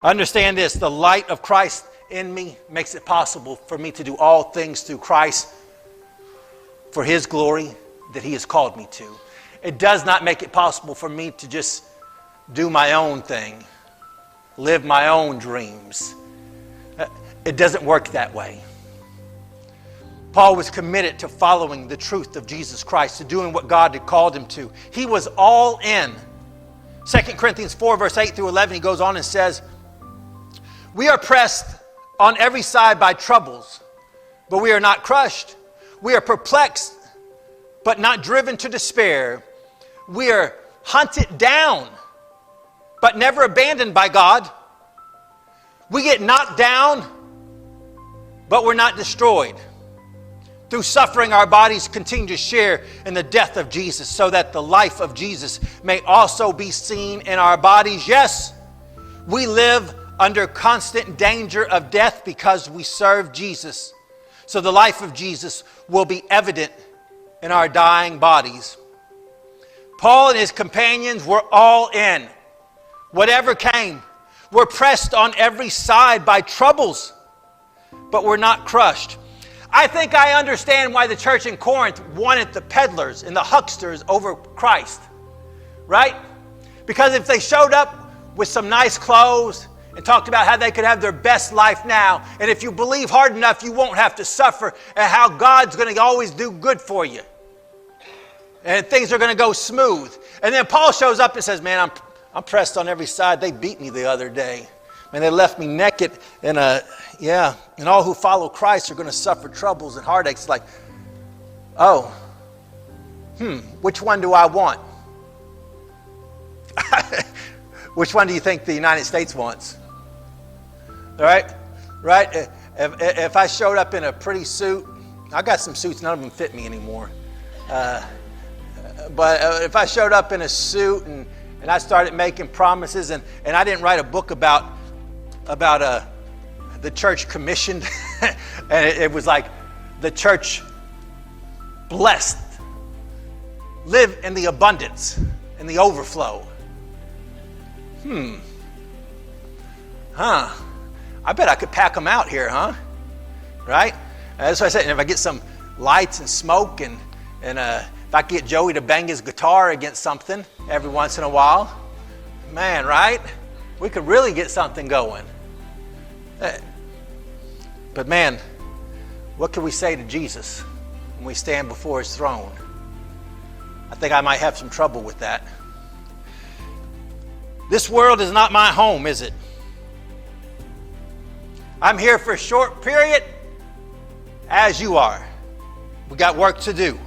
Understand this, the light of Christ in me makes it possible for me to do all things through Christ for His glory that He has called me to. It does not make it possible for me to just do my own thing, live my own dreams. It doesn't work that way. Paul was committed to following the truth of Jesus Christ, to doing what God had called him to. He was all in. 2 Corinthians 4, verse 8 through 11, he goes on and says, "We are pressed on every side by troubles, but we are not crushed. We are perplexed, but not driven to despair. We are hunted down, but never abandoned by God. We get knocked down, but we're not destroyed. Through suffering, our bodies continue to share in the death of Jesus, so that the life of Jesus may also be seen in our bodies. Yes, we live under constant danger of death because we serve Jesus. So the life of Jesus will be evident in our dying bodies." Paul and his companions were all in. Whatever came, we're pressed on every side by troubles, but we're not crushed. I think I understand why the church in Corinth wanted the peddlers and the hucksters over Christ, right? Because if they showed up with some nice clothes and talked about how they could have their best life now, and if you believe hard enough, you won't have to suffer, and how God's going to always do good for you, and things are going to go smooth. And then Paul shows up and says, "Man, I'm pressed on every side. They beat me the other day. Man, they left me naked, and all who follow Christ are going to suffer troubles and heartaches." Like, which one do I want? Which one do you think the United States wants? All right? If I showed up in a pretty suit, I got some suits, none of them fit me anymore. But if I showed up in a suit and I started making promises, and I didn't write a book about the church commissioned, and it was like the church blessed, live in the abundance, in the overflow. I bet I could pack them out here, huh? Right? That's what I said. And if I get some lights and smoke, and if I get Joey to bang his guitar against something every once in a while, man, right? We could really get something going. But man, what can we say to Jesus when we stand before His throne? I think I might have some trouble with that. This world is not my home, is it? I'm here for a short period, as you are. We got work to do.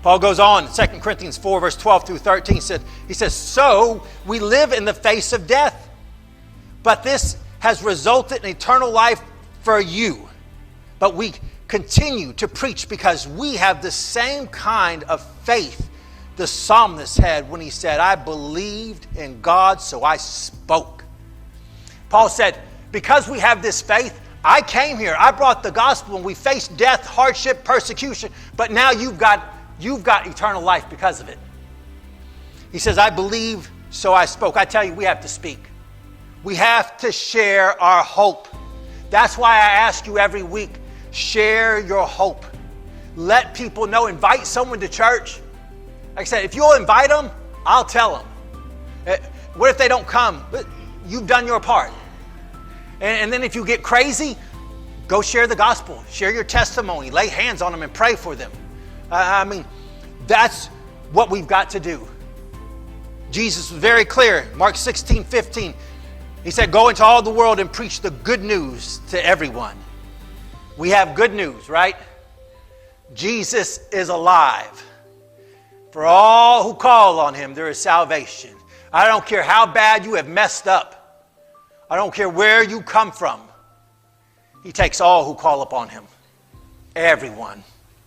Paul goes on, 2 Corinthians 4, verse 12 through 13, he says, "So we live in the face of death, but this has resulted in eternal life for you. But we continue to preach because we have the same kind of faith the psalmist had when he said, 'I believed in God, so I spoke.'" Paul said, because we have this faith, I came here, I brought the gospel, and we faced death, hardship, persecution, but now you've got eternal life because of it. He says, "I believe, so I spoke." I tell you, we have to speak. We have to share our hope. That's why I ask you every week, share your hope. Let people know. Invite someone to church. Like I said, if you'll invite them, I'll tell them. What if they don't come? You've done your part. And then if you get crazy, go share the gospel. Share your testimony. Lay hands on them and pray for them. That's what we've got to do. Jesus was very clear. Mark 16:15. He said, "Go into all the world and preach the good news to everyone." We have good news, right? Jesus is alive. For all who call on Him, there is salvation. I don't care how bad you have messed up. I don't care where you come from. He takes all who call upon Him. Everyone.